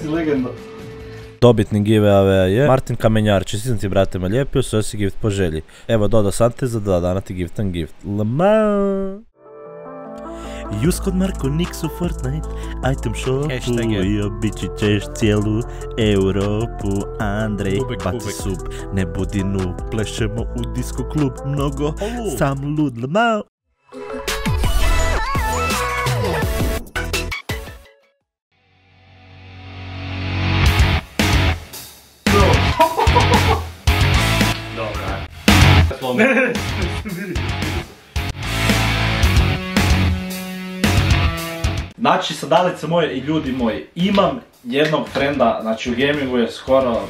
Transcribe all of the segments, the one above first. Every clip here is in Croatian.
Si legenda. Dobitnik giveaway je Martin Kamenjar, čestitam ti brate me lijepio, sve si gift po želji. Evo dodao sam te za 2 dana ti giftam gift. Lama. Jus kod Marko Nix u Fortnite item shopu i obići ćeš cijelu Europu. Andrej, baci sub, ne budi noob, plešemo u disco klub, mnogo sam lud. Lama. Ne. Znači, sadalice moje i ljudi moji, imam jednog frenda, znači u gamingu je skoro,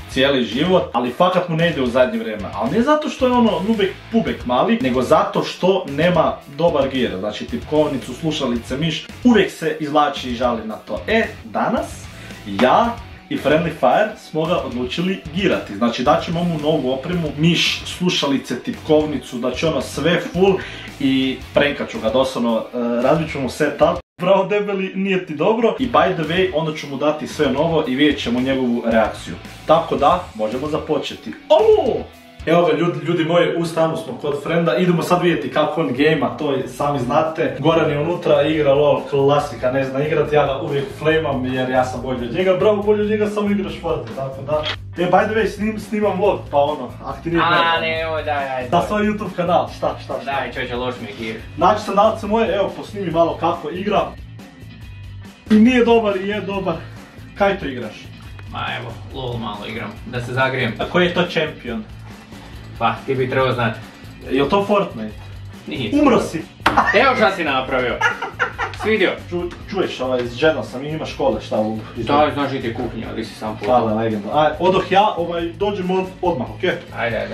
cijeli život, ali fakat mu ne ide u zadnje vrijeme. Ali ne zato što je nubek pubek mali, nego zato što nema dobar gear, znači tipkovnicu, slušalice, miš, uvijek se izvlači i žali na to. Danas, ja i Friendly Fire smo ga odlučili girati. Znači daćemo mu novu opremu, miš, slušalice, tipkovnicu, znači sve full i prankat ću ga doslovno, razbit ću mu setup. Bravo debeli, nije ti dobro. I by the way, onda ću mu dati sve novo i vidjet ćemo njegovu reakciju. Tako da, možemo započeti. Evo ga ljudi moji, u stanu smo kod frenda, idemo sad vidjeti kako on gejma, to sami znate. Goran je unutra, igra LOL, klasika, ne zna igrat, ja ga uvijek flamam jer ja sam bolji od njega, bravo bolji od njega, samo igraš Fortnite, tako da. By the way, snimam vlog, pa ak ti nije gledao. Daj. Da, svoj YouTube kanal, šta? Daj, čovječe, loš mi je gear. Znači sandalce moje, evo, posnimi malo kako igra. I nije dobar i je dobar. Kaj to igraš? Ma evo, LOL malo igram, da se zagrijem. A koji je to champion? Pa, ti bi trebao znati. Je li to Fortnite? Nije. Umro si! Evo šta si napravio. Svidio. Čuješ, žena sam i ima škole, šta u... Da, znaš i ti kuhinja, ali si sam puto. Hvala, legenda. Odoh ja, dođemo odmah, okej? Ajde.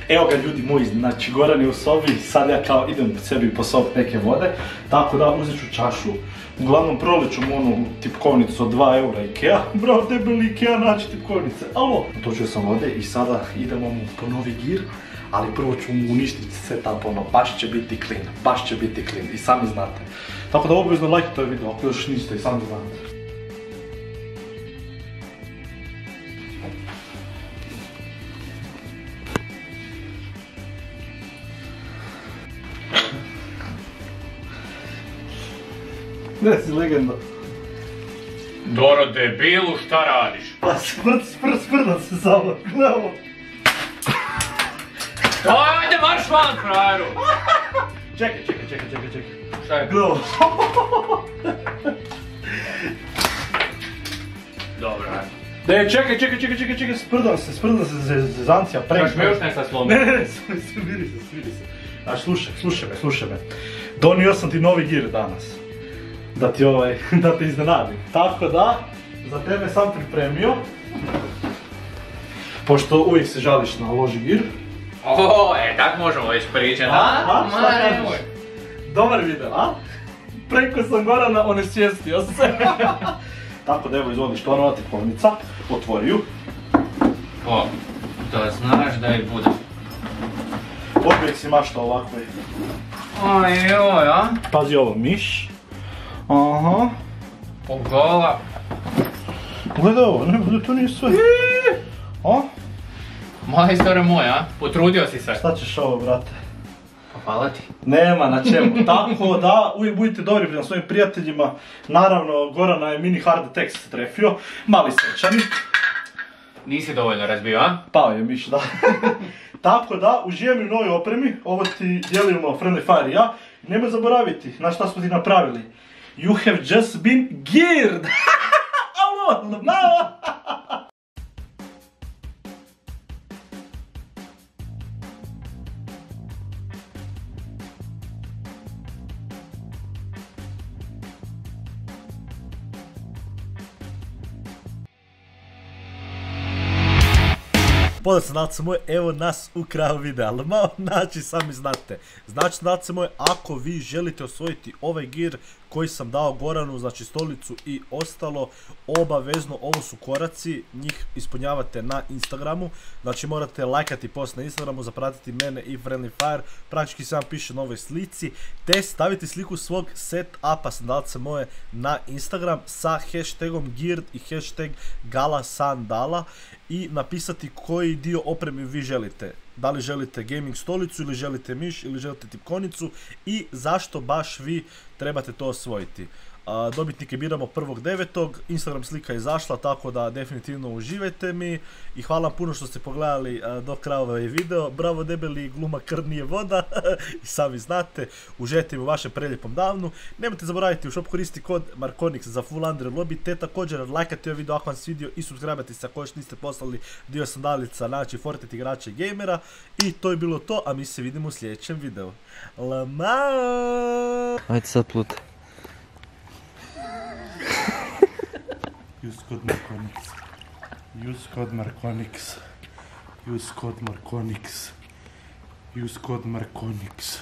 Evo ga ljudi moji, znači Goran je u sobi, sad ja kao idem sebi posobiti neke vode, tako da uzet ću čašu, uglavnom proliču mu onu tipkovnicu od 2 eura Ikea, bravo debeli Ikea naći tipkovnice, alo! Točio sam vode i sada idemo mu po novi gear, ali prvo ću mu uništiti setup, baš će biti clean, i sami znate. Tako da obavezno lajkite ovaj video ako još niste i sami znate. Ne si legenda. Doro debilu, šta radiš? Pa sprdam se samo, gledamo. Ajde marš van, frajeru! Čekaj. Šta je? Gledamo. Dobro, ajde. Ne, čekaj, sprdam se, zezancija, prank. Kaš me još nešto slomio? Ne, smiri se. A slušaj me. Donio sam ti novi gear danas. Da te iznenadim. Tako da, za tebe sam pripremio. Pošto uvijek se žališ na loži gear. Tak možemo već pričati, a? Šta kažeš? Dobar video, a? Preko sam Gorana onesvijestio se. Tako da evo izvodiš, to nova tipkovnica, otvori ju. Da znaš da je bude. Uvijek si mašta ovakve. Ojoj, a? Pazi ovo, miš. Aha. Pogola. Gledaj ovo, to nije sve. Majstore moj, a? Potrudio si se. Šta ćeš ovo, brate? Pa hvala ti. Nema na čemu, tako da uvijek budite dobri prema svojim prijateljima. Naravno, Gorana je mini hard attack trefio, mali srčani. Nisi dovoljno razbio, a? Pao je miš, da. Tako da, užijem u novoj opremi, ovo ti dijelimo Friendly Fire i ja. Nemoj zaboraviti, na šta smo ti napravili. You have just been geared! Alo, no! Pozdrav sandalce moje, evo nas u kraju videa, ali malo sami znate. Znači sandalce moje, ako vi želite osvojiti ovaj gear koji sam dao Goranu, znači stolicu i ostalo, obavezno, ovo su koraci, njih ispunjavate na Instagramu, znači morate lajkati post na Instagramu, zapratiti mene i Friendly Fire, praktički sam piše na ovoj slici, te staviti sliku svog setupa sandalce moje na Instagram sa hashtagom geared i hashtag gala sandala i napisati koji dio opreme vi želite. Da li želite gaming stolicu ili želite miš ili želite tipkonicu i zašto baš vi trebate to osvojiti. Dobitnike biramo 1.9. Instagram slika je izašla, tako da definitivno uživajte mi i hvala vam puno što ste pogledali do kraja ovaj video. Bravo debeli, gluma krv nije voda i sami znate, uživajte u vašem prelijepom danu. Nemojte zaboraviti u shop koristiti kod Markonix za full under lobby, te također lajkati ovaj video ako vam se svidio i subscribe-ati se ako još niste poslali dio sandalica, znači Fortnite igrača i gamera. I to je bilo to, a mi se vidimo u sljedećem videu. Lama! Ajde sad pluti. Use code Markonix. Use code Markonix. Use code Markonix. Use code Markonix.